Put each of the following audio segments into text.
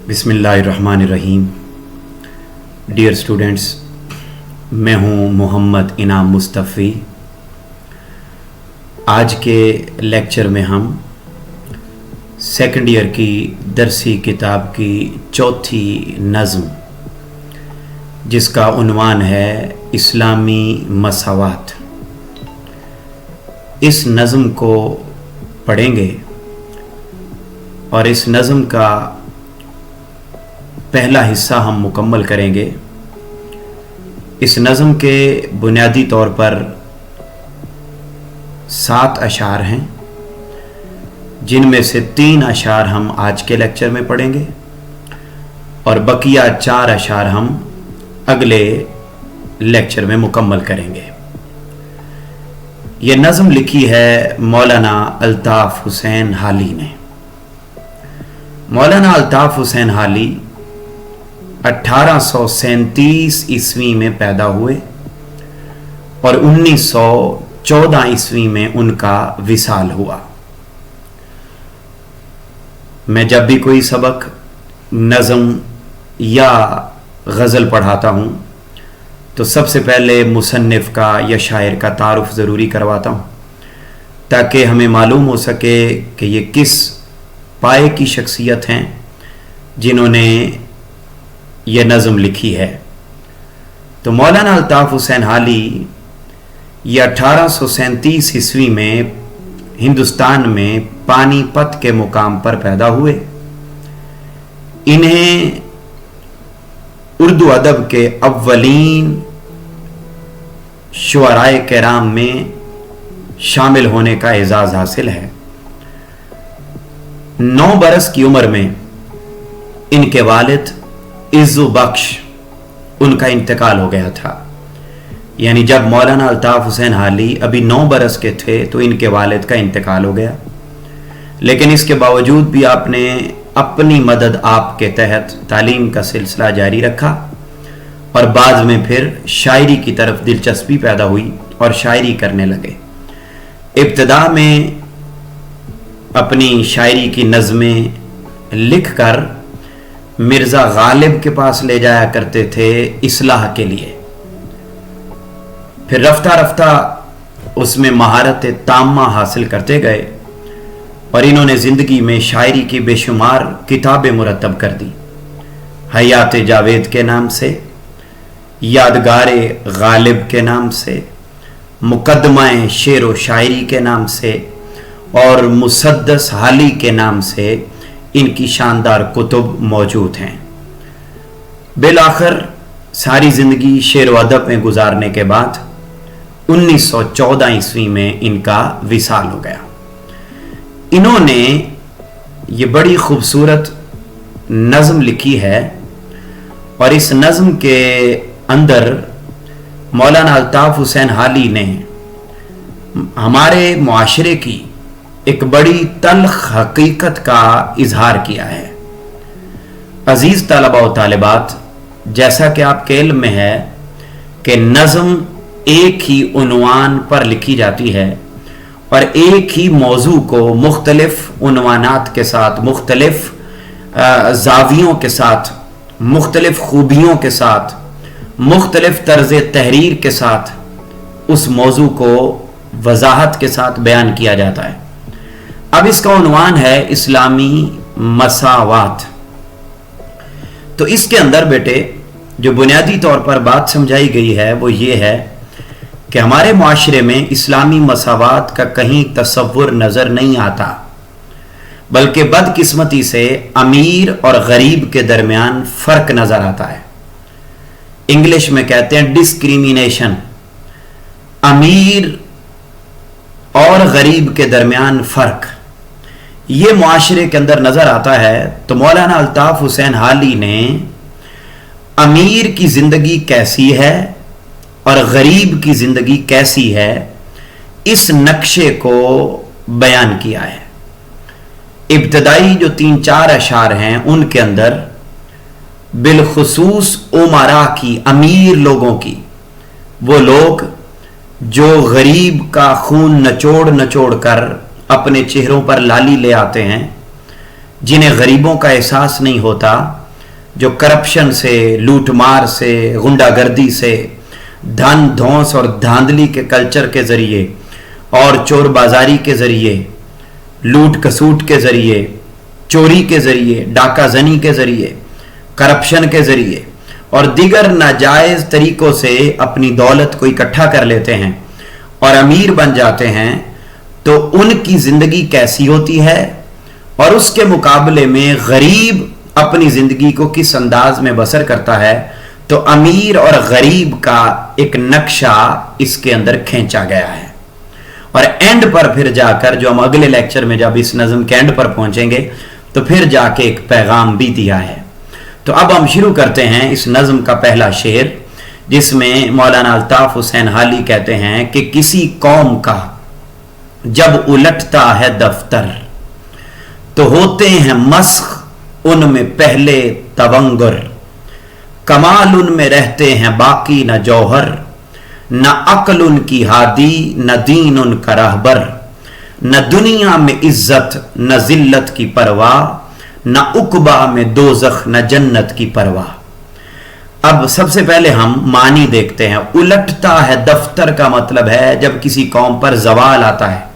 बिस्मिल्लाहिर्रहमानिर्रहीम। Dear students, मैं हूं मोहम्मद इनाम मुस्तफ़ी। आज के लेक्चर में हम सेकंड ईयर की दरसी किताब की चौथी नज़्म, जिसका उन्वान है इस्लामी मसावात, इस नज़्म को पढ़ेंगे और इस नज़्म का पहला हिस्सा हम मुकम्मल करेंगे। इस नज़्म के बुनियादी तौर पर 7 अशार हैं, जिनमें से 3 अशार हम आज के लेक्चर में पढ़ेंगे और बकिया 4 अशार हम अगले लेक्चर में मुकम्मल करेंगे। ये नज़्म लिखी है मौलाना अल्ताफ़ हुसैन हाली ने। मौलाना अल्ताफ़ हुसैन हाली 1837 ईस्वी में पैदा हुए और 1914 ईस्वी में उनका विसाल हुआ। मैं जब भी कोई सबक, नज़म या गज़ल पढ़ाता हूँ तो सबसे पहले मुसन्निफ़ का या शायर का तारुफ़ ज़रूरी करवाता हूँ, ताकि हमें मालूम हो सके कि ये किस पाए की शख्सियत हैं जिन्होंने यह नज़्म लिखी है। तो मौलाना अल्ताफ़ हुसैन हाली ये 1837 ईस्वी में हिंदुस्तान में पानीपत के मुकाम पर पैदा हुए। इन्हें उर्दू अदब के अव्वलीन शुअराए किराम में शामिल होने का एजाज़ हासिल है। 9 बरस की उम्र में इनके वालिद इज़्ज़ु बख्श, उनका इंतकाल हो गया था। यानी जब मौलाना अल्ताफ़ हुसैन हाली अभी 9 बरस के थे तो इनके वालिद का इंतकाल हो गया। लेकिन इसके बावजूद भी आपने अपनी मदद आपके तहत तालीम का सिलसिला जारी रखा और बाद में फिर शायरी की तरफ दिलचस्पी पैदा हुई और शायरी करने लगे। इब्तिदा में अपनी शायरी की नज़में लिख कर मिर्ज़ा गालिब के पास ले जाया करते थे इस्लाह के लिए। फिर रफ्ता रफ्ता उसमें महारत ताम्मा हासिल करते गए और इन्होंने ज़िंदगी में शायरी की बेशुमार किताबें मुरतब कर दी। हयात जावेद के नाम से, यादगारे गालिब के नाम से, मुकदमाए शेर व शायरी के नाम से और मुसद्दस हाली के नाम से इनकी शानदार कुतुब मौजूद हैं। बिलाखिर सारी ज़िंदगी शेर व अदब में गुजारने के बाद 1914 ईस्वी में इनका विसाल हो गया। इन्होंने ये बड़ी खूबसूरत नज़्म लिखी है और इस नज़्म के अंदर मौलाना अल्ताफ़ हुसैन हाली ने हमारे मुआशरे की एक बड़ी तल्ख हकीकत का इजहार किया है। अजीज़ तलबा व तालिबात, जैसा कि आपके इल्म में है कि नज़्म एक ही उन्वान पर लिखी जाती है और एक ही मौजू को मुख्तलिफ उन्वानात के साथ, मुख्तलिफ जावियों के साथ, मुख्तलिफ खूबियों के साथ, मुख्तलिफ तर्ज़ तहरीर के साथ उस मौजू को वजाहत के साथ बयान किया जाता है। अब इसका उन्वान है इस्लामी मसावात। तो इसके अंदर बेटे जो बुनियादी तौर पर बात समझाई गई है वो ये है कि हमारे मुआशरे में इस्लामी मसावात का कहीं तसव्वुर नज़र नहीं आता, बल्कि बदकिस्मती से अमीर और गरीब के दरमियान फ़र्क नज़र आता है। इंग्लिश में कहते हैं डिस्क्रिमिनेशन। अमीर और गरीब के दरमियान फ़र्क ये मुआशरे के अंदर नज़र आता है। तो मौलाना अल्ताफ़ हुसैन हाली ने अमीर की ज़िंदगी कैसी है और गरीब की ज़िंदगी कैसी है, इस नक्शे को बयान किया है। इब्तदाई जो 3-4 अशार हैं उनके अंदर बिलखुसूस उमरा की, अमीर लोगों की, वो लोग जो गरीब का खून नचोड़ नचोड़ कर अपने चेहरों पर लाली ले आते हैं, जिन्हें गरीबों का एहसास नहीं होता, जो करप्शन से, लूटमार से, गुंडागर्दी से, धन धौंस और धांधली के कल्चर के जरिए और चोर बाजारी के जरिए, लूट कसूट के जरिए, चोरी के जरिए, डाका जनी के जरिए, करप्शन के जरिए और दीगर नाजायज तरीकों से अपनी दौलत को इकट्ठा कर लेते हैं और अमीर बन जाते हैं, तो उनकी जिंदगी कैसी होती है और उसके मुकाबले में गरीब अपनी जिंदगी को किस अंदाज में बसर करता है, तो अमीर और गरीब का एक नक्शा इसके अंदर खींचा गया है। और एंड पर फिर जाकर, जो हम अगले लेक्चर में जब इस नज़म के एंड पर पहुंचेंगे, तो फिर जाके एक पैगाम भी दिया है। तो अब हम शुरू करते हैं इस नज़म का पहला शेर, जिसमें मौलाना अल्ताफ हुसैन हाली कहते हैं कि किसी कौम का जब उलटता है दफ्तर, तो होते हैं मस्ख उनमें पहले तवंगर, कमाल उनमें रहते हैं बाकी न जौहर, न अक्ल उनकी हादी न दीन उनका रहबर, न दुनिया में इज्जत न जिल्लत की परवाह, न उकबा में दोजख न जन्नत की परवाह। अब सबसे पहले हम मानी देखते हैं। उलटता है दफ्तर का मतलब है जब किसी कौम पर जवाल आता है।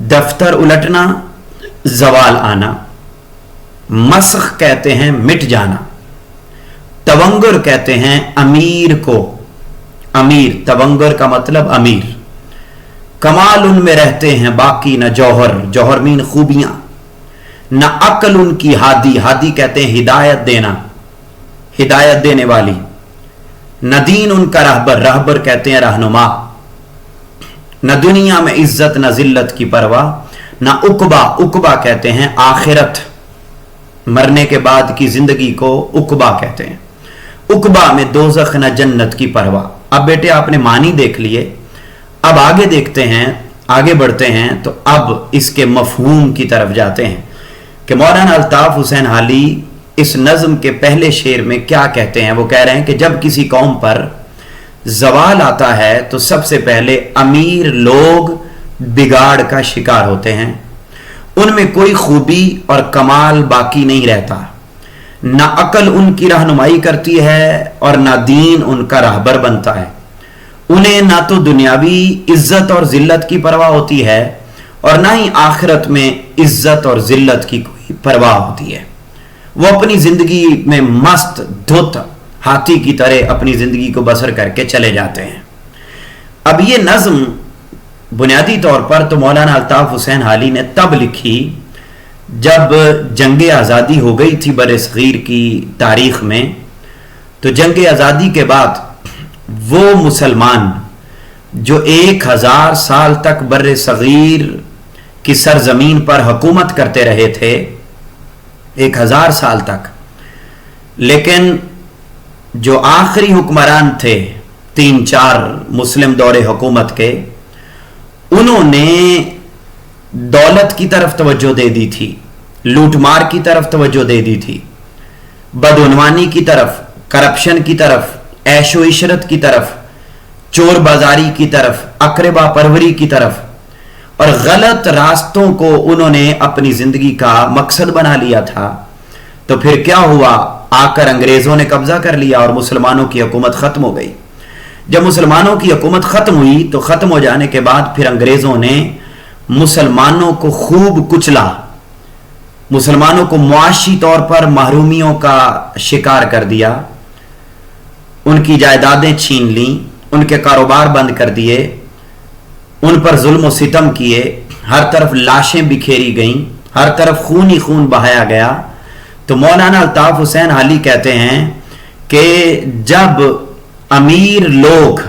दफ्तर उलटना, जवाल आना। मस्ख कहते हैं मिट जाना। तवंगर कहते हैं अमीर को। अमीर, तवंगर का मतलब अमीर। कमाल उनमें रहते हैं बाकी न जौहर, जौहर मीन खूबियां। न अक्ल उनकी हादी, हादी कहते हैं हिदायत देना, हिदायत देने वाली। न दीन उनका रहबर, रहबर कहते हैं रहनुमा। न दुनिया में इज्जत न जिल्लत की परवाह, न उकबा, उकबा कहते हैं आखिरत, मरने के बाद की जिंदगी को उकबा कहते हैं। उकबा में दोजख न जन्नत की परवाह। अब बेटे आपने मानी देख लिए, अब आगे देखते हैं, आगे बढ़ते हैं। तो अब इसके मफहूम की तरफ जाते हैं कि मौलाना अल्ताफ हुसैन हाली इस नज़म के पहले शेर में क्या कहते हैं। वो कह रहे हैं कि जब किसी कौम पर जवाल आता है तो सबसे पहले अमीर लोग बिगाड़ का शिकार होते हैं, उनमें कोई खूबी और कमाल बाकी नहीं रहता। ना अकल उनकी रहनुमाई करती है और ना दीन उनका रहबर बनता है। उन्हें ना तो दुनियावी इज्जत और जिल्लत की परवाह होती है और ना ही आखिरत में इज्जत और जिल्लत की कोई परवाह होती है। वो अपनी जिंदगी में मस्त धुत हाथी की तरह अपनी जिंदगी को बसर करके चले जाते हैं। अब ये नज्म बुनियादी तौर पर तो मौलाना अल्ताफ हुसैन हाली ने तब लिखी जब जंग आज़ादी हो गई थी बर सगीर की तारीख में। तो जंग आज़ादी के बाद वो मुसलमान जो 1000 साल तक बर सगीर की सरजमीन पर हुकूमत करते रहे थे, 1000 साल तक, लेकिन जो आखिरी हुक्मरान थे 3-4 मुस्लिम दौरे हुकूमत के, उन्होंने दौलत की तरफ तवज्जो दे दी थी, लूटमार की तरफ तवज्जो दे दी थी, बदउनवानी की तरफ, करप्शन की तरफ, ऐशो इशरत की तरफ, चोर बाजारी की तरफ, अकरबा परवरी की तरफ, और गलत रास्तों को उन्होंने अपनी जिंदगी का मकसद बना लिया था। तो फिर क्या हुआ, आकर अंग्रेजों ने कब्जा कर लिया और मुसलमानों की हुकूमत खत्म हो गई। जब मुसलमानों की हुकूमत खत्म हुई तो खत्म हो जाने के बाद फिर अंग्रेजों ने मुसलमानों को खूब कुचला, मुसलमानों को मुआशी तौर पर महरूमियों का शिकार कर दिया, उनकी जायदादें छीन ली, उनके कारोबार बंद कर दिए, उन पर जुल्म सितम किए, हर तरफ लाशें बिखेरी गईं, हर तरफ खून ही खून बहाया गया। तो मौलाना अल्ताफ हुसैन हाली कहते हैं कि जब अमीर लोग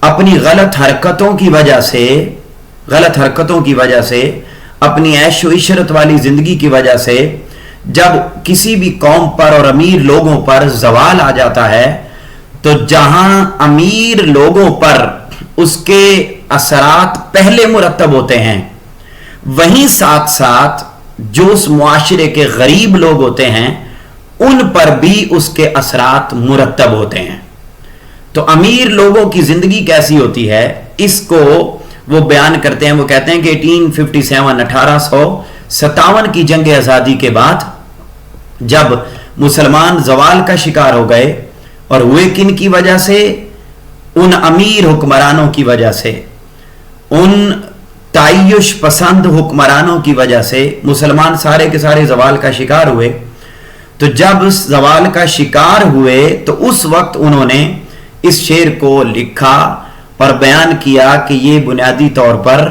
अपनी गलत हरकतों की वजह से अपनी ऐशो इशरत वाली जिंदगी की वजह से जब किसी भी कौम पर और अमीर लोगों पर जवाल आ जाता है, तो जहां अमीर लोगों पर उसके असरात पहले मुरतब होते हैं, वहीं साथ साथ जो उस मुआशरे के गरीब लोग होते हैं उन पर भी उसके असरात मुरतब होते हैं। तो अमीर लोगों की जिंदगी कैसी होती है, इसको वो बयान करते हैं। वो कहते हैं कि 1857 57 की जंग आज़ादी के बाद जब मुसलमान जवाल का शिकार हो गए, और हुए किन की वजह से? उन अमीर हुक्मरानों की वजह से, उन तायुश पसंद हुक्मरानों की वजह से मुसलमान सारे के सारे जवाल का शिकार हुए। तो जब जवाल का शिकार हुए तो उस वक्त उन्होंने इस शेर को लिखा और बयान किया कि ये बुनियादी तौर पर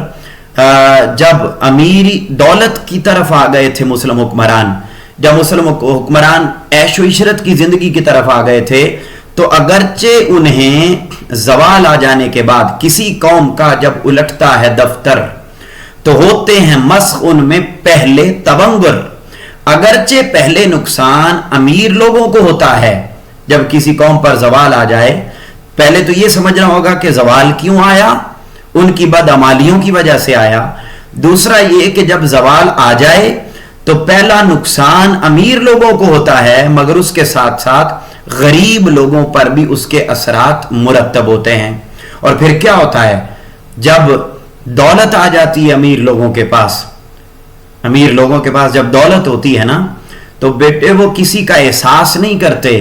जब अमीरी दौलत की तरफ आ गए थे मुस्लिम हुक्मरान, जब मुस्लिम हुक्मरान ऐशो इशरत की जिंदगी की तरफ आ गए थे, तो अगरचे उन्हें जवाल आ जाने के बाद किसी कौम का जब उलटता है दफ्तर तो होते हैं मस्ख उनमें पहले तवंगुर। अगरचे पहले नुकसान अमीर लोगों को होता है, जब किसी कौम पर जवाल आ जाए पहले तो यह समझना होगा कि जवाल क्यों आया, उनकी बदअमालियों की वजह से आया। दूसरा यह कि जब जवाल आ जाए तो पहला नुकसान अमीर लोगों को होता है, मगर उसके साथ साथ गरीब लोगों पर भी उसके असरात मुरतब होते हैं। और फिर क्या होता है, जब दौलत आ जाती है अमीर लोगों के पास, अमीर लोगों के पास जब दौलत होती है ना, तो बेटे वो किसी का एहसास नहीं करते,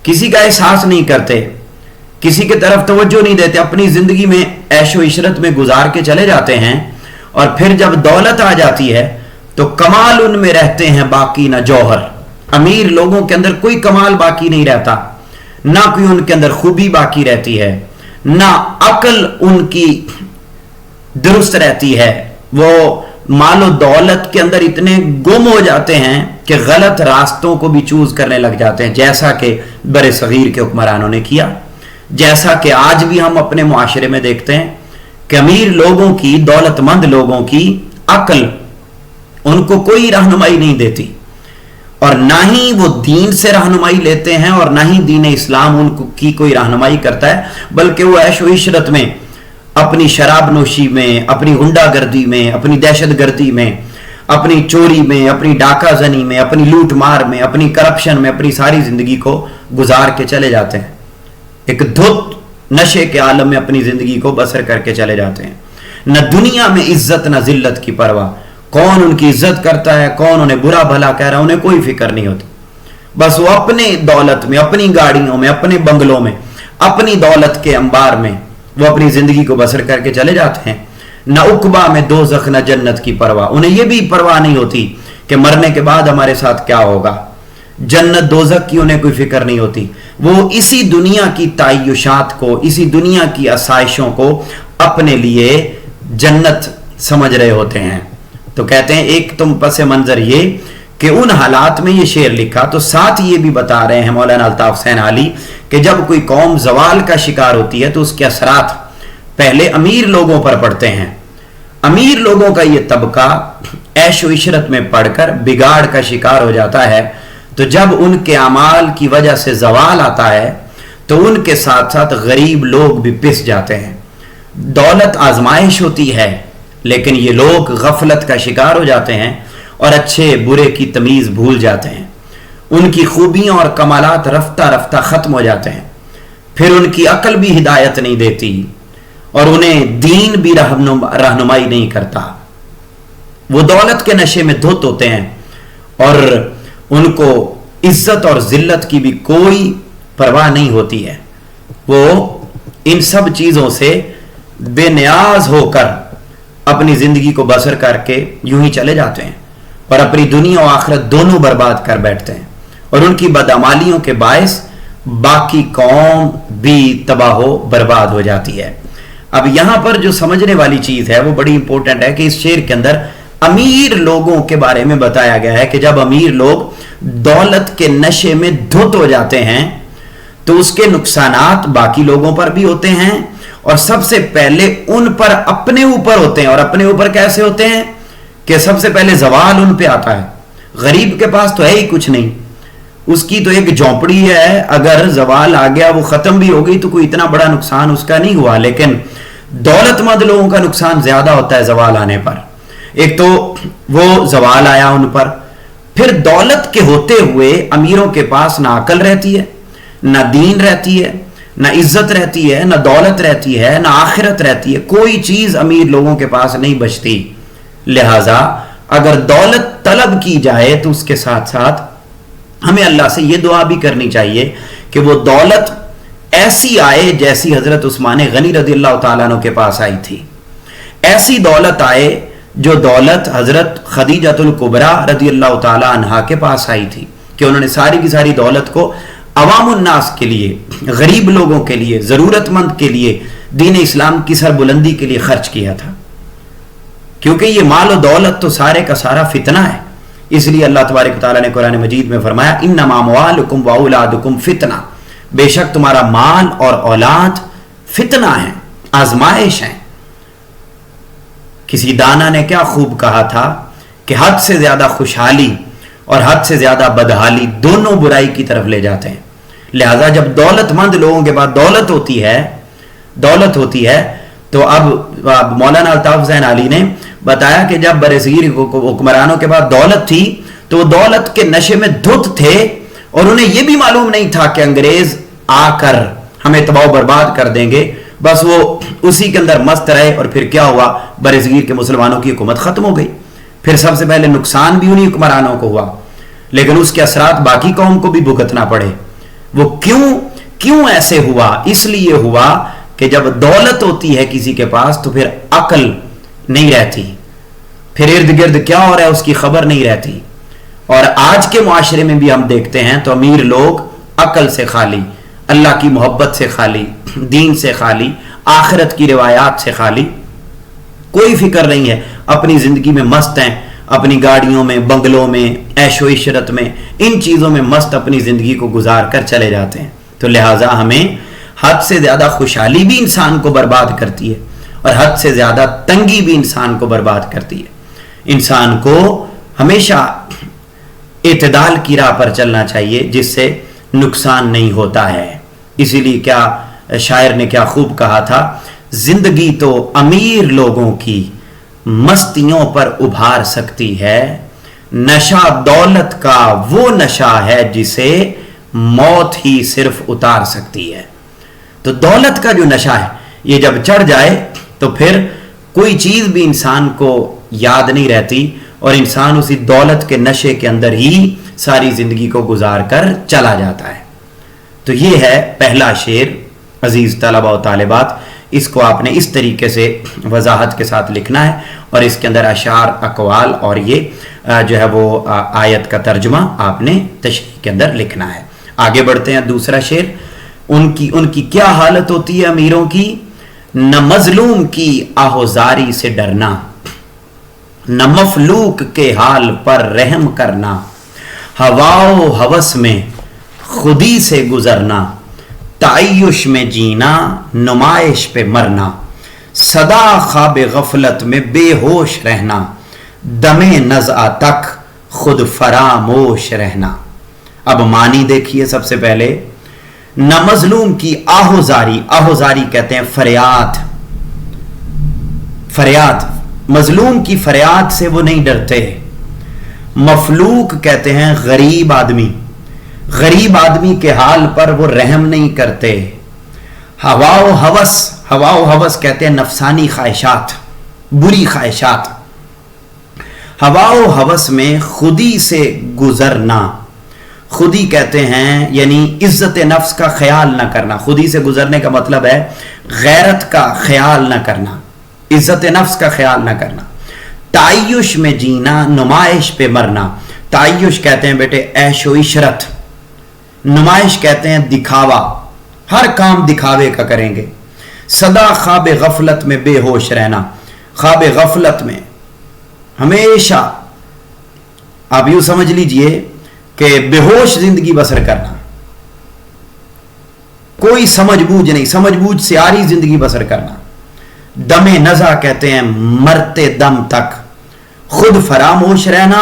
किसी का एहसास नहीं करते, किसी की तरफ तवज्जो नहीं देते, अपनी जिंदगी में ऐशो इशरत में गुजार के चले जाते हैं। और फिर जब दौलत आ जाती है तो कमाल उनमें रहते हैं बाकी ना जौहर। अमीर लोगों के अंदर कोई कमाल बाकी नहीं रहता, ना कोई उनके अंदर खूबी बाकी रहती है, ना अकल उनकी दुरुस्त रहती है। वो मालो दौलत के अंदर इतने गुम हो जाते हैं कि गलत रास्तों को भी चूज करने लग जाते हैं, जैसा कि बड़े सगीर के हुक्मरानों ने किया, जैसा कि आज भी हम अपने मुआशरे में देखते हैं कि अमीर लोगों की, दौलतमंद लोगों की अकल उनको कोई रहनुमाई नहीं देती, और ना ही वो दीन से रहनुमाई लेते हैं और ना ही दीन इस्लाम उनको की कोई रहनुमाई करता है, बल्कि वो ऐशो इशरत में, अपनी शराब नोशी में, अपनी गुंडागर्दी में, अपनी दहशत गर्दी में, अपनी चोरी में, अपनी डाका जनी में, अपनी लूट मार में, अपनी करप्शन में अपनी सारी जिंदगी को गुजार के चले जाते हैं। एक धुत नशे के आलम में अपनी जिंदगी को बसर करके चले जाते हैं। न दुनिया में इज्जत न जिल्लत की परवाह, कौन उनकी इज्जत करता है, कौन उन्हें बुरा भला कह रहा है, उन्हें कोई फिक्र नहीं होती। बस वो अपने दौलत में, अपनी गाड़ियों में, अपने बंगलों में, अपनी दौलत के अंबार में वो अपनी जिंदगी को बसर करके चले जाते हैं। न उकबा में दोज़ख न जन्नत की परवाह, उन्हें यह भी परवाह नहीं होती कि मरने के बाद हमारे साथ क्या होगा। जन्नत दोज़ख की उन्हें कोई फिक्र नहीं होती। वो इसी दुनिया की तायुशात को, इसी दुनिया की आसाइशों को अपने लिए जन्नत समझ रहे होते हैं। तो कहते हैं एक तुम पस मंजर ये कि उन हालात में ये शेर लिखा, तो साथ ये भी बता रहे हैं मौलाना अल्ताफ हुसैन आली कि जब कोई कौम जवाल का शिकार होती है तो उसके असरात पहले अमीर लोगों पर पड़ते हैं। अमीर लोगों का ये तबका ऐशो इशरत में पड़कर बिगाड़ का शिकार हो जाता है, तो जब उनके अमाल की वजह से जवाल आता है तो उनके साथ साथ गरीब लोग भी पिस जाते हैं। दौलत आजमाइश होती है, लेकिन ये लोग गफलत का शिकार हो जाते हैं और अच्छे बुरे की तमीज भूल जाते हैं। उनकी खूबियां और कमालात रफ्ता रफ्ता खत्म हो जाते हैं। फिर उनकी अकल भी हिदायत नहीं देती और उन्हें दीन भी रहनुमाई नहीं करता। वो दौलत के नशे में धुत होते हैं और उनको इज्जत और जिल्लत की भी कोई परवाह नहीं होती है। वो इन सब चीजों से बेनियाज होकर अपनी जिंदगी को बसर करके यूं ही चले जाते हैं और अपनी दुनिया और आखिरत दोनों बर्बाद कर बैठते हैं, और उनकी बदअमालियों के बायस बाकी कौम भी तबाह बर्बाद हो जाती है। अब यहां पर जो समझने वाली चीज है वो बड़ी इंपॉर्टेंट है कि इस शेर के अंदर अमीर लोगों के बारे में बताया गया है कि जब अमीर लोग दौलत के नशे में धुत हो जाते हैं तो उसके नुकसानात बाकी लोगों पर भी होते हैं, और सबसे पहले उन पर अपने ऊपर होते हैं। और अपने ऊपर कैसे होते हैं कि सबसे पहले जवाल उन पे आता है। गरीब के पास तो है ही कुछ नहीं, उसकी तो एक झोंपड़ी है, अगर जवाल आ गया वो खत्म भी हो गई तो कोई इतना बड़ा नुकसान उसका नहीं हुआ। लेकिन दौलतमंद लोगों का नुकसान ज्यादा होता है जवाल आने पर। एक तो वो जवाल आया उन पर, फिर दौलत के होते हुए अमीरों के पास ना अकल रहती है, ना दीन रहती है, ना इज्जत रहती है, ना दौलत रहती है, ना आखिरत रहती है। कोई चीज अमीर लोगों के पास नहीं बचती। لہذا اگر دولت طلب کی جائے تو اس کے ساتھ ساتھ ہمیں اللہ سے یہ دعا بھی کرنی چاہیے کہ وہ دولت ایسی آئے جیسی حضرت عثمان غنی رضی اللہ تعالیٰ عنہ کے پاس آئی تھی، ایسی دولت آئے جو دولت حضرت خدیجۃ الکبریٰ رضی اللہ تعالیٰ عنہا کے پاس آئی تھی، کہ انہوں نے ساری کی ساری دولت کو عوام الناس کے لیے، غریب لوگوں کے لیے، ضرورت مند کے لیے، دین اسلام کی سربلندی کے لیے خرچ کیا تھا. کیونکہ یہ مال و دولت تو سارے کا سارا فتنہ ہے. اس لیے اللہ تبارک و تعالیٰ نے قرآن مجید میں فرمایا انما اموالکم واولادکم فتنہ، بے شک تمہارا مال اور اولاد فتنہ ہیں، آزمائش ہیں. کسی دانا نے کیا خوب کہا تھا کہ حد سے زیادہ خوشحالی اور حد سے زیادہ بدحالی دونوں برائی کی طرف لے جاتے ہیں. لہذا جب دولت مند لوگوں کے بعد دولت ہوتی ہے تو اب مولانا الطاف حسین علی نے بتایا کہ جب برصغیر حکمرانوں کے بعد دولت تھی تو وہ دولت کے نشے میں دھت تھے اور انہیں یہ بھی معلوم نہیں تھا کہ انگریز آ کر ہمیں تباہ و برباد کر دیں گے. بس وہ اسی کے اندر مست رہے اور پھر کیا ہوا، برصغیر کے مسلمانوں کی حکومت ختم ہو گئی. پھر سب سے پہلے نقصان بھی انہی حکمرانوں کو ہوا، لیکن اس کے اثرات باقی قوم کو بھی بھگتنا پڑے. وہ کیوں ایسے ہوا؟ اس لیے ہوا کہ جب دولت ہوتی ہے کسی کے پاس تو پھر عقل نہیں رہتی، پھر ارد گرد کیا ہو رہا ہے اس کی خبر نہیں رہتی. اور آج کے معاشرے میں بھی ہم دیکھتے ہیں تو امیر لوگ عقل سے خالی، اللہ کی محبت سے خالی، دین سے خالی، آخرت کی روایات سے خالی، کوئی فکر نہیں ہے، اپنی زندگی میں مست ہیں، اپنی گاڑیوں میں، بنگلوں میں، عیش و عشرت میں، ان چیزوں میں مست اپنی زندگی کو گزار کر چلے جاتے ہیں. تو لہٰذا ہمیں حد سے زیادہ خوشحالی بھی انسان کو برباد کرتی ہے اور حد سے زیادہ تنگی بھی انسان کو برباد کرتی ہے. انسان کو ہمیشہ اعتدال کی راہ پر چلنا چاہیے جس سے نقصان نہیں ہوتا ہے. اسی لیے کیا شاعر نے کیا خوب کہا تھا، زندگی تو امیر لوگوں کی مستیوں پر ابھار سکتی ہے، نشہ دولت کا وہ نشہ ہے جسے موت ہی صرف اتار سکتی ہے. تو دولت کا جو نشہ ہے یہ جب چڑھ جائے تو پھر کوئی چیز بھی انسان کو یاد نہیں رہتی اور انسان اسی دولت کے نشے کے اندر ہی ساری زندگی کو گزار کر چلا جاتا ہے. تو یہ ہے پہلا شعر. عزیز طلبہ و طالبات، اس کو آپ نے اس طریقے سے وضاحت کے ساتھ لکھنا ہے اور اس کے اندر اشعار، اقوال اور یہ جو ہے وہ آیت کا ترجمہ آپ نے تشریح کے اندر لکھنا ہے. آگے بڑھتے ہیں. دوسرا شعر، ان کی کیا حالت ہوتی ہے امیروں کی، نہ مظلوم کی آہوزاری سے ڈرنا، نہ مفلوک کے حال پر رحم کرنا، ہوا و ہوس میں خودی سے گزرنا، تعیش میں جینا نمائش پہ مرنا، سدا خواب غفلت میں بے ہوش رہنا، دم نزع تک خود فراموش رہنا. اب معنی دیکھیے. سب سے پہلے نہ مظلوم کی آہوزاری، آہوزاری کہتے ہیں فریاد، فریاد، مظلوم کی فریاد سے وہ نہیں ڈرتے. مفلوک کہتے ہیں غریب آدمی، غریب آدمی کے حال پر وہ رحم نہیں کرتے. ہوا و ہوس، ہوا و ہوس کہتے ہیں نفسانی خواہشات، بری خواہشات. ہوا و ہوس میں خودی سے گزرنا، خودی کہتے ہیں یعنی عزت نفس کا خیال نہ کرنا. خودی سے گزرنے کا مطلب ہے غیرت کا خیال نہ کرنا، عزت نفس کا خیال نہ کرنا. تعیش میں جینا نمائش پہ مرنا. تعیش کہتے ہیں بیٹے عیش و عشرت، نمائش کہتے ہیں دکھاوا، ہر کام دکھاوے کا کریں گے. سدا خواب غفلت میں بے ہوش رہنا، خواب غفلت میں ہمیشہ آپ یوں سمجھ لیجئے کہ بے ہوش زندگی بسر کرنا، کوئی سمجھ بوجھ نہیں، سمجھ بوجھ سے آری زندگی بسر کرنا. دم نزع کہتے ہیں مرتے دم تک. خود فراموش رہنا،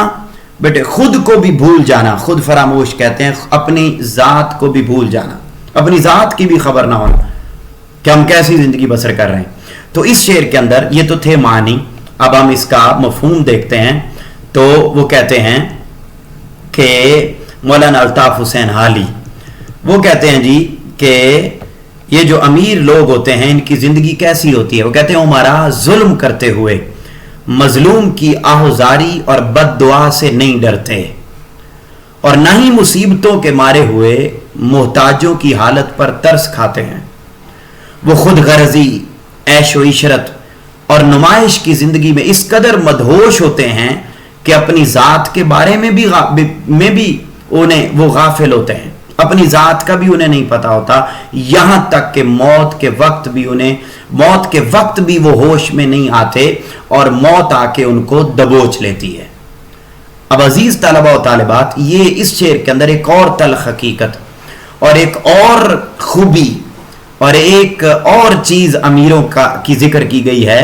بیٹے خود کو بھی بھول جانا. خود فراموش کہتے ہیں اپنی ذات کو بھی بھول جانا، اپنی ذات کی بھی خبر نہ ہونا کہ ہم کیسی زندگی بسر کر رہے ہیں. تو اس شعر کے اندر یہ تو تھے معنی. اب ہم اس کا مفہوم دیکھتے ہیں. تو وہ کہتے ہیں کہ مولانا الطاف حسین حالی وہ کہتے ہیں جی کہ یہ جو امیر لوگ ہوتے ہیں ان کی زندگی کیسی ہوتی ہے. وہ کہتے ہیں ہمارا ظلم کرتے ہوئے मजलूम की आहुजारी और बद्दुआ से नहीं डरते और न ही मुसीबतों के मारे हुए मोहताजों की हालत पर तरस खाते हैं। वो खुद गर्जी, ऐश व इशरत और नुमाइश की जिंदगी में इस कदर मदहोश होते हैं कि अपनी जात के बारे में भी उन्हें वो गाफिल होते हैं, अपनी जात का भी उन्हें नहीं पता होता, यहां तक कि मौत के वक्त भी वो होश में नहीं आते और मौत आके उनको दबोच लेती है। अब अजीज तलबा और तालिबात, ये इस शेर के अंदर एक और तल्ख हकीकत और एक और खूबी और एक और चीज अमीरों की जिक्र की गई है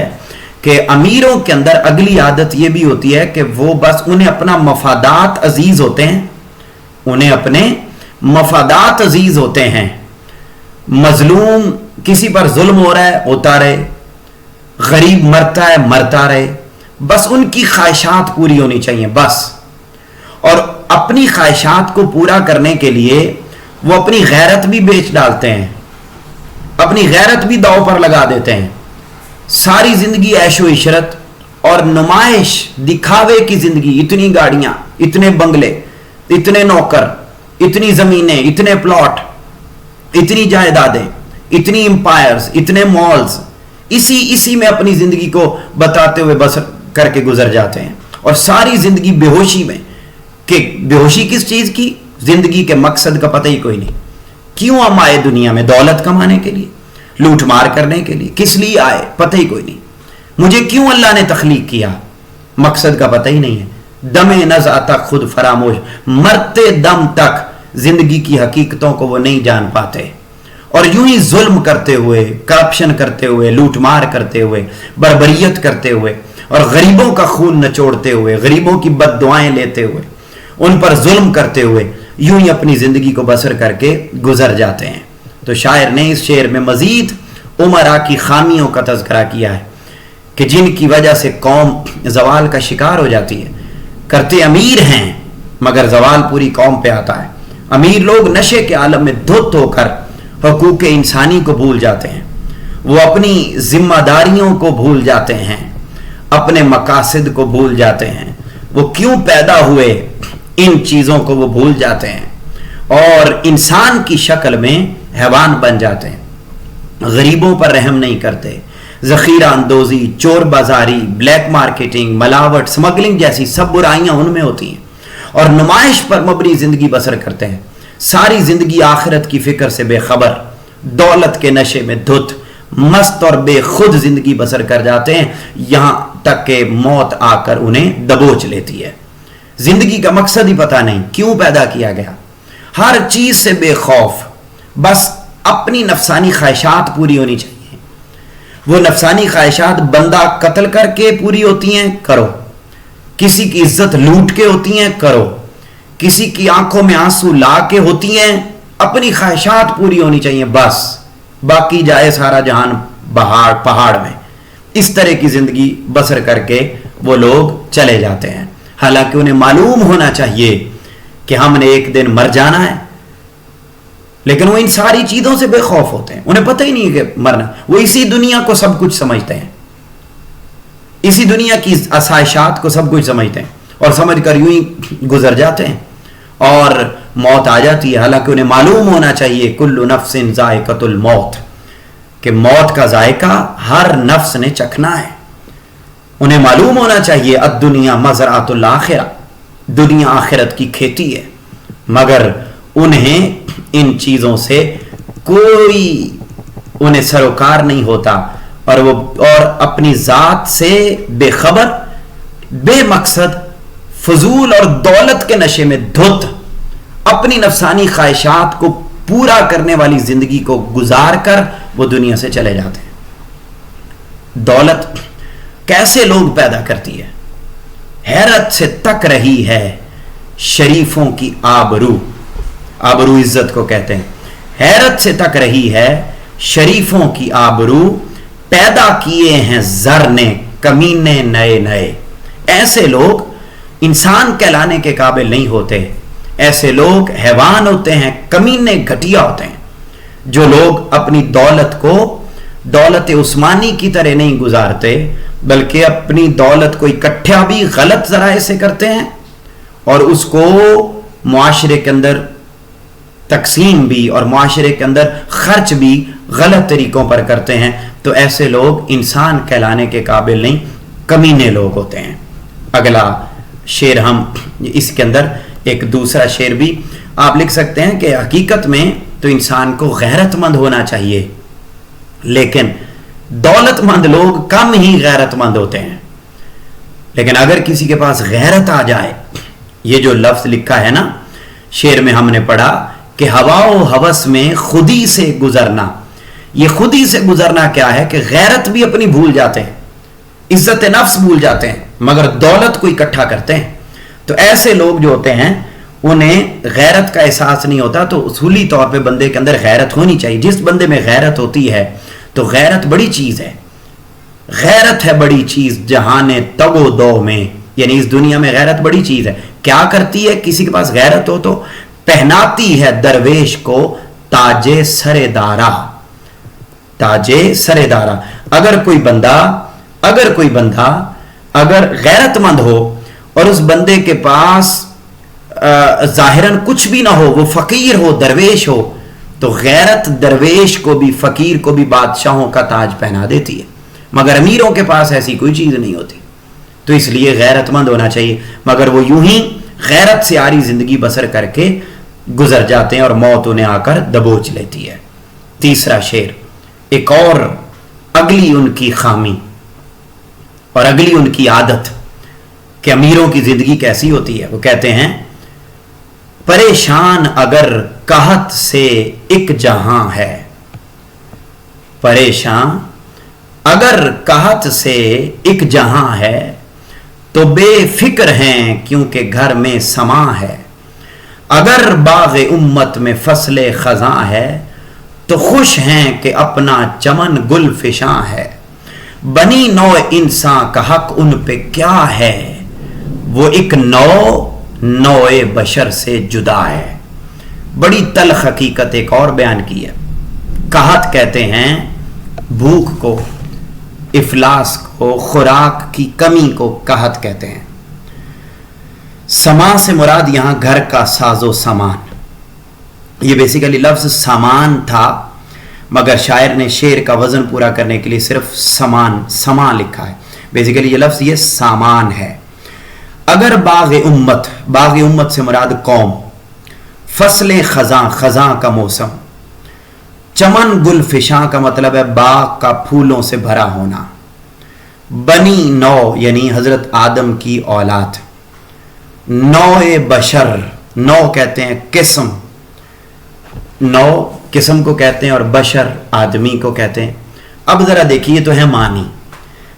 कि अमीरों के अंदर अगली आदत यह भी होती है कि वो बस उन्हें अपना मफादात अजीज होते हैं, उन्हें अपने मफादात अजीज होते हैं। मजलूम किसी पर जुल्म हो रहा है, होता रहे, गरीब मरता है, मरता रहे, बस उनकी ख्वाहिशात पूरी होनी चाहिए बस। और अपनी ख्वाहिशात को पूरा करने के लिए वो अपनी गैरत भी बेच डालते हैं, अपनी गैरत भी दांव पर लगा देते हैं। सारी जिंदगी ऐशो इशरत और नुमाइश, दिखावे की जिंदगी, इतनी गाड़ियां, इतने बंगले, इतने नौकर, इतनी जमीनें, इतने प्लॉट, इतनी जायदादें, इतनी एम्पायर्स, इतने मॉल्स, इसी में अपनी जिंदगी को बताते हुए बसर करके गुजर जाते हैं। और सारी जिंदगी बेहोशी में, कि बेहोशी किस चीज की, जिंदगी के मकसद का पता ही कोई नहीं। क्यों हम आए दुनिया में? दौलत कमाने के लिए, लूट मार करने के लिए, किस लिए आए पता ही कोई नहीं। मुझे क्यों अल्लाह ने तख्लीक किया, मकसद का पता ही नहीं है। दमे नज़ा तक खुद फरामोश, मरते दम तक जिंदगी की हकीकतों को वो नहीं जान पाते और यूं ही जुल्म करते हुए, करप्शन करते हुए, लूटमार करते हुए, बर्बरियत करते हुए और गरीबों का खून नचोड़ते हुए, गरीबों की बद्दुआएं लेते हुए, उन पर जुल्म करते हुए यूं ही अपनी जिंदगी को बसर करके गुजर जाते हैं। तो शायर ने इस शेर में मजीद उमरा की खामियों का तज़किरा किया है कि जिनकी वजह से कौम जवाल का शिकार हो जाती है। करते अमीर हैं मगर जवाल पूरी कौम पे आता है। अमीर लोग नशे के आलम में धुत होकर हकूक़ इंसानी को भूल जाते हैं, वो अपनी जिम्मेदारियों को भूल जाते हैं, अपने मकासद को भूल जाते हैं, वो क्यों पैदा हुए इन चीज़ों को वो भूल जाते हैं और इंसान की शक्ल में हैवान बन जाते हैं। गरीबों पर रहम नहीं करते, ज़ख़ीरा अंदोज़ी, चोर बाजारी, ब्लैक मार्केटिंग, मलावट, स्मगलिंग जैसी सब बुराइयां उनमें होती हैं और नुमाइश पर मबनी ज़िंदगी बसर करते हैं। सारी ज़िंदगी आखिरत की फ़िक्र से बेखबर, दौलत के नशे में धुत, मस्त और बेखुद ज़िंदगी बसर कर जाते हैं, यहाँ तक कि मौत आकर उन्हें दबोच लेती है। ज़िंदगी का मकसद ही पता नहीं, क्यों पैदा किया गया, हर चीज़ से बेखौफ, बस अपनी नफसानी ख्वाहिशात पूरी होनी चाहिए। वो नफसानी ख्वाहिशात बंदा कत्ल करके पूरी होती हैं, करो, किसी की इज्जत लूट के होती हैं, करो, किसी की आंखों में आंसू ला के होती हैं, अपनी ख्वाहिशात पूरी होनी चाहिए बस, बाकी जाए सारा जहान पहाड़ में। इस तरह की जिंदगी बसर करके वो लोग चले जाते हैं, हालांकि उन्हें मालूम होना चाहिए कि हमने एक दिन मर जाना है, लेकिन वो इन सारी चीजों से बेखौफ होते हैं। उन्हें पता ही नहीं है कि मरना, वो इसी दुनिया को सब कुछ समझते हैं, इसी दुनिया की आसाइशात को सब कुछ समझते हैं और समझकर यूं ही गुजर जाते हैं और मौत आ जाती है। हालांकि उन्हें मालूम होना चाहिए कुल्लु नफ्सिन जायकातुल मौत, कि मौत का जायका हर नफ्स ने चखना है। उन्हें मालूम होना चाहिए अद्दुनिया मज़रातुल आखिरा, दुनिया आखिरत की खेती है, मगर उन्हें इन चीजों से कोई उन्हें सरोकार नहीं होता और वो अपनी जात से बेखबर, बेमकसद, फजूल और दौलत के नशे में धुत अपनी नफसानी ख्वाहिशात को पूरा करने वाली जिंदगी को गुजार कर वो दुनिया से चले जाते हैं। दौलत कैसे लोग पैदा करती है, हैरत से तक रही है शरीफों की आबरू, आबरू इज्जत को कहते हैं, हैरत से तक रही है शरीफों की आबरू, पैदा किए हैं ज़र ने कमीने नए नए। ऐसे लोग इंसान कहलाने के काबिल नहीं होते, ऐसे लोग हैवान होते हैं, कमीने घटिया होते हैं। जो लोग अपनी दौलत को दौलत उस्मानी की तरह नहीं गुजारते بلکہ اپنی دولت کو اکٹھا بھی غلط ذرائع سے کرتے ہیں اور اس کو معاشرے کے اندر تقسیم بھی اور معاشرے کے اندر خرچ بھی غلط طریقوں پر کرتے ہیں، تو ایسے لوگ انسان کہلانے کے قابل نہیں، کمینے لوگ ہوتے ہیں۔ اگلا شعر ہم اس کے اندر ایک دوسرا شعر بھی آپ لکھ سکتے ہیں کہ حقیقت میں تو انسان کو غیرت مند ہونا چاہیے، لیکن دولت مند لوگ کم ہی غیرت مند ہوتے ہیں۔ لیکن اگر کسی کے پاس غیرت آ جائے، یہ جو لفظ لکھا ہے نا شعر میں، ہم نے پڑھا کہ ہوا و ہوس میں خودی سے گزرنا، یہ خودی سے گزرنا کیا ہے کہ غیرت بھی اپنی بھول جاتے ہیں، عزت نفس بھول جاتے ہیں، مگر دولت کو اکٹھا کرتے ہیں۔ تو ایسے لوگ جو ہوتے ہیں انہیں غیرت کا احساس نہیں ہوتا۔ تو اصولی طور پہ بندے کے اندر غیرت ہونی چاہیے۔ جس بندے میں غیرت ہوتی ہے تو غیرت بڑی چیز ہے، غیرت ہے بڑی چیز جہان تگ و دو میں، یعنی اس دنیا میں غیرت بڑی چیز ہے۔ کیا کرتی ہے؟ کسی کے پاس غیرت ہو تو پہناتی ہے درویش کو تاج سر دارا، تاج سر دارا۔ اگر کوئی بندہ اگر غیرت مند ہو اور اس بندے کے پاس ظاہراً کچھ بھی نہ ہو، وہ فقیر ہو، درویش ہو، تو غیرت درویش کو بھی فقیر کو بھی بادشاہوں کا تاج پہنا دیتی ہے، مگر امیروں کے پاس ایسی کوئی چیز نہیں ہوتی۔ تو اس لیے غیرت مند ہونا چاہیے، مگر وہ یوں ہی غیرت سے آری زندگی بسر کر کے گزر جاتے ہیں اور موت انہیں آ کر دبوچ لیتی ہے۔ تیسرا شعر، ایک اور اگلی ان کی خامی اور اگلی ان کی عادت کہ امیروں کی زندگی کیسی ہوتی ہے۔ وہ کہتے ہیں پریشان اگر قحط سے ایک جہاں ہے، پریشان اگر قحط سے ایک جہاں ہے تو بے فکر ہیں کیونکہ گھر میں سماں ہے، اگر باغ امت میں فصل خزاں ہے تو خوش ہیں کہ اپنا چمن گل فشاں ہے، بنی نوع انسان کا حق ان پہ کیا ہے، وہ ایک نوع بشر سے جدا ہے۔ بڑی تلخ حقیقت ایک اور بیان کی ہے۔ قحط کہتے ہیں بھوک کو، افلاس کو، خوراک کی کمی کو قحط کہتے ہیں۔ سما سے مراد یہاں گھر کا ساز و سامان، یہ بیسیکلی لفظ سامان تھا، مگر شاعر نے شعر کا وزن پورا کرنے کے لیے صرف سما لکھا ہے۔ بیسیکلی یہ لفظ یہ سامان ہے۔ اگر باغ امت سے مراد قوم، فصل خزاں کا موسم، چمن گل فشاں کا مطلب ہے باغ کا پھولوں سے بھرا ہونا، بنی نو یعنی حضرت آدم کی اولاد، نوع بشر، نو کہتے ہیں قسم، نو قسم کو کہتے ہیں اور بشر آدمی کو کہتے ہیں۔ اب ذرا دیکھیے تو ہے معنی،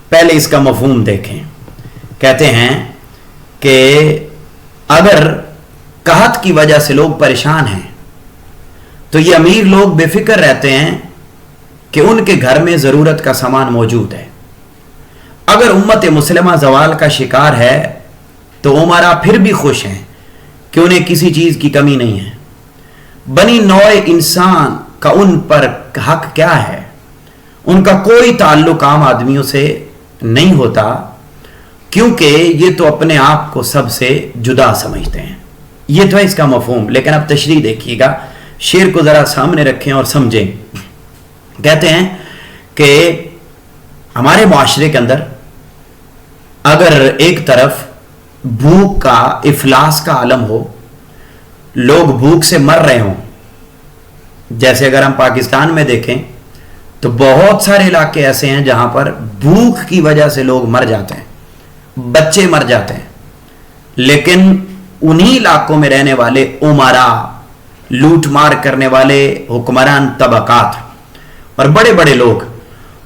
پہلے اس کا مفہوم دیکھیں۔ کہتے ہیں کہ اگر قحط کی وجہ سے لوگ پریشان ہیں تو یہ امیر لوگ بے فکر رہتے ہیں کہ ان کے گھر میں ضرورت کا سامان موجود ہے۔ اگر امت مسلمہ زوال کا شکار ہے تو عمرا پھر بھی خوش ہیں کہ انہیں کسی چیز کی کمی نہیں ہے۔ بنی نوع انسان کا ان پر حق کیا ہے، ان کا کوئی تعلق عام آدمیوں سے نہیں ہوتا، کیونکہ یہ تو اپنے آپ کو سب سے جدا سمجھتے ہیں۔ یہ تو ہے اس کا مفہوم، لیکن اب تشریح دیکھیے گا، شعر کو ذرا سامنے رکھیں اور سمجھیں۔ کہتے ہیں کہ ہمارے معاشرے کے اندر اگر ایک طرف بھوک کا، افلاس کا عالم ہو، لوگ بھوک سے مر رہے ہوں، جیسے اگر ہم پاکستان میں دیکھیں تو بہت سارے علاقے ایسے ہیں جہاں پر بھوک کی وجہ سے لوگ مر جاتے ہیں، بچے مر جاتے ہیں، لیکن انہی علاقوں میں رہنے والے امرا، لوٹ مار کرنے والے حکمران طبقات اور بڑے بڑے لوگ،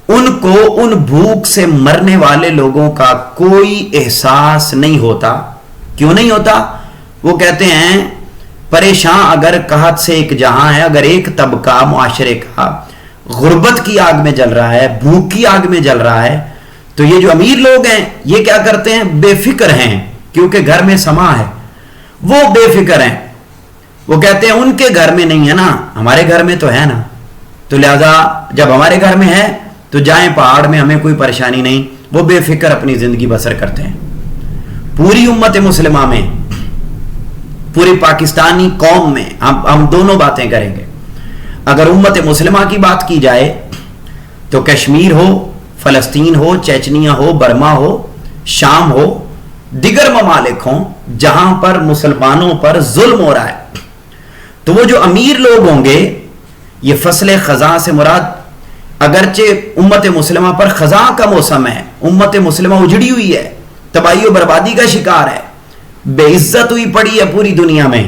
ان کو ان بھوک سے مرنے والے لوگوں کا کوئی احساس نہیں ہوتا۔ کیوں نہیں ہوتا؟ وہ کہتے ہیں پریشان اگر قحط سے ایک جہاں ہے، اگر ایک طبقہ معاشرے کا غربت کی آگ میں جل رہا ہے، بھوک کی آگ میں جل رہا ہے، تو یہ جو امیر لوگ ہیں یہ کیا کرتے ہیں؟ بے فکر ہیں، کیونکہ گھر میں سما ہے، وہ بے فکر ہیں۔ وہ کہتے ہیں ان کے گھر میں نہیں ہے نا، ہمارے گھر میں تو ہے نا، تو لہذا جب ہمارے گھر میں ہے تو جائیں پہاڑ میں، ہمیں کوئی پریشانی نہیں، وہ بے فکر اپنی زندگی بسر کرتے ہیں. پوری امت مسلمہ میں, پوری پاکستانی قوم میں ہم دونوں باتیں کریں گے. اگر امت مسلمہ کی بات کی جائے تو کشمیر ہو, فلسطین ہو, چیچنیا ہو, برما ہو, شام ہو, دیگر ممالک ہوں جہاں پر مسلمانوں پر ظلم ہو رہا ہے, تو وہ جو امیر لوگ ہوں گے, یہ فصل خزاں سے مراد, اگرچہ امت مسلمہ پر خزاں کا موسم ہے, امت مسلمہ اجڑی ہوئی ہے, تباہی و بربادی کا شکار ہے, بے عزت ہوئی پڑی ہے پوری دنیا میں,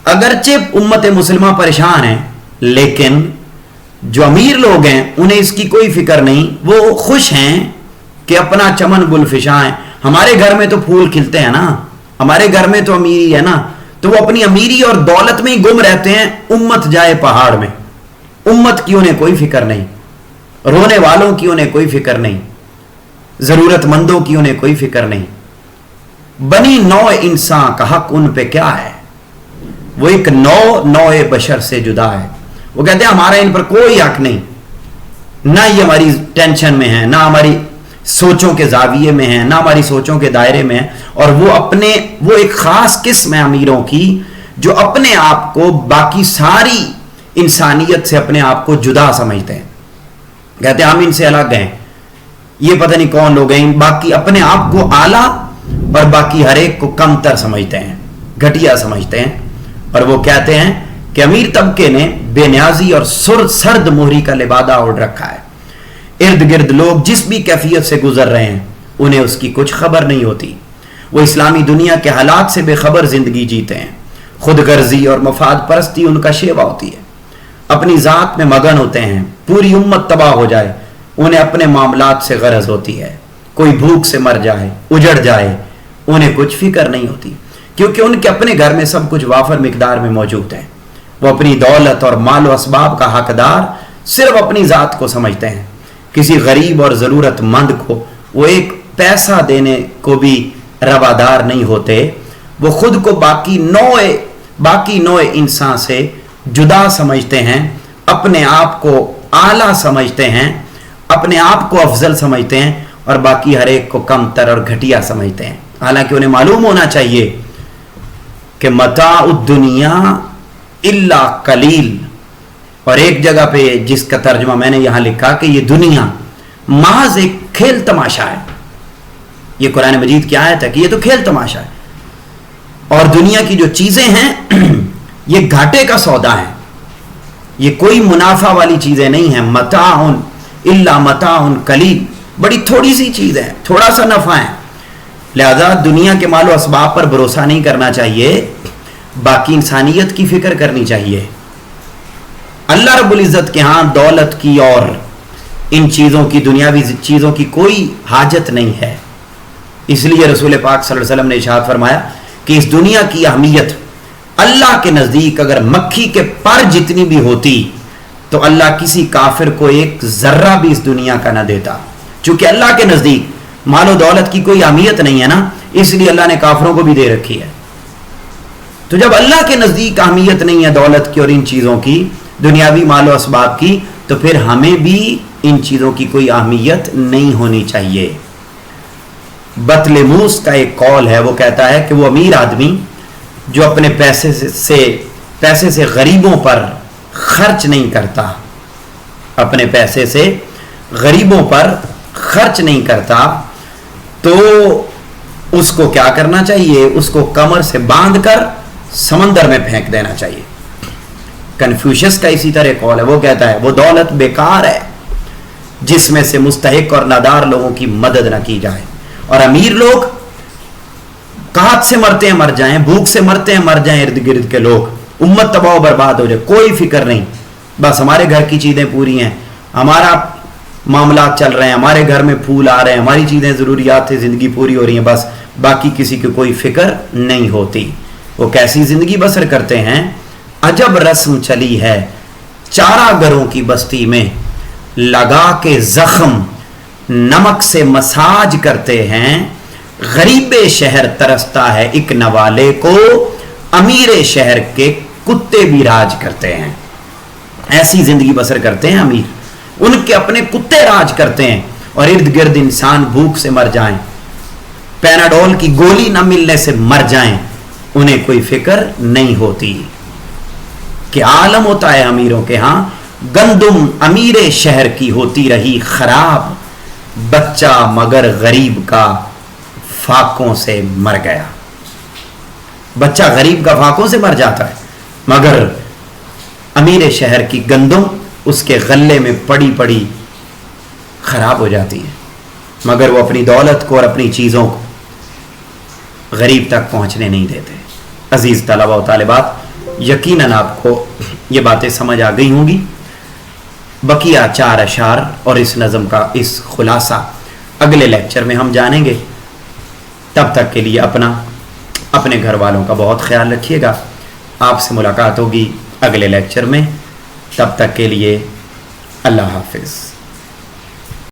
اگرچہ امت مسلمہ پریشان ہے, لیکن جو امیر لوگ ہیں انہیں اس کی کوئی فکر نہیں, وہ خوش ہیں کہ اپنا چمن گل فشاں ہے. ہمارے گھر میں تو پھول کھلتے ہیں نا, ہمارے گھر میں تو امیری ہے نا, تو وہ اپنی امیری اور دولت میں ہی گم رہتے ہیں, امت جائے پہاڑ میں. امت کی انہیں کوئی فکر نہیں, رونے والوں کی انہیں کوئی فکر نہیں, ضرورت مندوں کی انہیں کوئی فکر نہیں. بنی نوع انسان کا حق ان پہ کیا ہے؟ وہ ایک نوع بشر سے جدا ہے. وہ کہتے ہیں ہمارا ان پر کوئی حق نہیں, نہ یہ ہماری ٹینشن میں ہے, نہ ہماری سوچوں کے زاویے میں ہیں, نہ ہماری سوچوں کے دائرے میں ہیں. اور وہ ایک خاص قسم ہے امیروں کی جو اپنے آپ کو باقی ساری انسانیت سے اپنے آپ کو جدا سمجھتے ہیں. کہتے ہیں ہم ان سے الگ ہیں, یہ پتہ نہیں کون لوگ ہیں, باقی اپنے آپ کو اعلیٰ اور باقی ہر ایک کو کم تر سمجھتے ہیں, گھٹیا سمجھتے ہیں. اور وہ کہتے ہیں کہ امیر طبقے نے بے نیازی اور سرد مہری کا لبادہ اوڑھ رکھا ہے. ارد گرد لوگ جس بھی کیفیت سے گزر رہے ہیں انہیں اس کی کچھ خبر نہیں ہوتی. وہ اسلامی دنیا کے حالات سے بے خبر زندگی جیتے ہیں. خود غرضی اور مفاد پرستی ان کا شیوا ہوتی ہے. اپنی ذات میں مگن ہوتے ہیں. پوری امت تباہ ہو جائے انہیں اپنے معاملات سے غرض ہوتی ہے. کوئی بھوک سے مر جائے, اجڑ جائے, انہیں کچھ فکر نہیں ہوتی, کیونکہ ان کے اپنے گھر میں سب کچھ وافر مقدار میں موجود ہے. وہ اپنی دولت اور مال و اسباب کا حقدار صرف اپنی ذات کو سمجھتے ہیں. کسی غریب اور ضرورت مند کو وہ ایک پیسہ دینے کو بھی روادار نہیں ہوتے. وہ خود کو باقی نوع انسان سے جدا سمجھتے ہیں, اپنے آپ کو اعلیٰ سمجھتے ہیں, اپنے آپ کو افضل سمجھتے ہیں, اور باقی ہر ایک کو کم تر اور گھٹیا سمجھتے ہیں. حالانکہ انہیں معلوم ہونا چاہیے کہ متاع الدنیا الا قلیل. اور ایک جگہ پہ جس کا ترجمہ میں نے یہاں لکھا کہ یہ دنیا محض ایک کھیل تماشا ہے. یہ قرآن مجید کی آیت ہے کہ یہ تو کھیل تماشا ہے, اور دنیا کی جو چیزیں ہیں یہ گھاٹے کا سودا ہے, یہ کوئی منافع والی چیزیں نہیں ہیں. متاع الا متاع قلیل, بڑی تھوڑی سی چیز ہے, تھوڑا سا نفع ہے. لہذا دنیا کے مال و اسباب پر بھروسہ نہیں کرنا چاہیے, باقی انسانیت کی فکر کرنی چاہیے. اللہ رب العزت کے ہاں دولت کی اور ان چیزوں کی, دنیاوی چیزوں کی کوئی حاجت نہیں ہے. اس لیے رسول پاک صلی اللہ علیہ وسلم نے ارشاد فرمایا کہ اس دنیا کی اہمیت اللہ کے نزدیک اگر مکھی کے پر جتنی بھی ہوتی تو اللہ کسی کافر کو ایک ذرہ بھی اس دنیا کا نہ دیتا. چونکہ اللہ کے نزدیک مال و دولت کی کوئی اہمیت نہیں ہے نا, اس لیے اللہ نے کافروں کو بھی دے رکھی ہے. تو جب اللہ کے نزدیک اہمیت نہیں ہے دولت کی اور ان چیزوں کی, دنیاوی مال و اسباب کی, تو پھر ہمیں بھی ان چیزوں کی کوئی اہمیت نہیں ہونی چاہیے. بطلموس کا ایک قول ہے, وہ کہتا ہے کہ وہ امیر آدمی جو اپنے پیسے سے غریبوں پر خرچ نہیں کرتا, اپنے پیسے سے غریبوں پر خرچ نہیں کرتا, تو اس کو کیا کرنا چاہیے؟ اس کو کمر سے باندھ کر سمندر میں پھینک دینا چاہیے. کنفیوشس کا اسی طرح قول ہے, وہ کہتا ہے وہ دولت بیکار ہے جس میں سے مستحق اور نادار لوگوں کی مدد نہ کی جائے. اور امیر لوگ قحط سے مرتے ہیں مر جائیں, بھوک سے مرتے ہیں مر جائیں, ارد گرد کے لوگ, امت تباہ و برباد ہو جائے, کوئی فکر نہیں. بس ہمارے گھر کی چیزیں پوری ہیں, ہمارا معاملات چل رہے ہیں, ہمارے گھر میں پھول آ رہے ہیں, ہماری چیزیں ضروریات سے زندگی پوری ہو رہی ہیں, بس باقی کسی کی کوئی فکر نہیں ہوتی. وہ کیسی زندگی بسر کرتے ہیں؟ عجب رسم چلی ہے چارہ گروں کی بستی میں, لگا کے زخم نمک سے مساج کرتے ہیں. غریب شہر ترستا ہے ایک نوالے کو, امیر شہر کے کتے بھی راج کرتے ہیں. ایسی زندگی بسر کرتے ہیں امیر, ان کے اپنے کتے راج کرتے ہیں, اور ارد گرد انسان بھوک سے مر جائیں، پیناڈول کی گولی نہ ملنے سے مر جائیں، انہیں کوئی فکر نہیں ہوتی کہ عالم ہوتا ہے امیروں کے ہاں، گندم امیر شہر کی ہوتی رہی خراب، بچہ مگر غریب کا فاقوں سے مر گیا۔ بچہ غریب کا فاقوں سے مر جاتا ہے، مگر امیر شہر کی گندم اس کے غلے میں پڑی پڑی خراب ہو جاتی ہے، مگر وہ اپنی دولت کو اور اپنی چیزوں کو غریب تک پہنچنے نہیں دیتے۔ عزیز طلباء و طالبات، یقیناً آپ کو یہ باتیں سمجھ آ گئی ہوں گی۔ بقیہ 4 اشعار اور اس نظم کا اس خلاصہ اگلے لیکچر میں ہم جانیں گے۔ تب تک کے لیے اپنے گھر والوں کا بہت خیال رکھیے گا۔ آپ سے ملاقات ہوگی اگلے لیکچر میں، تب تک کے لیے اللہ حافظ۔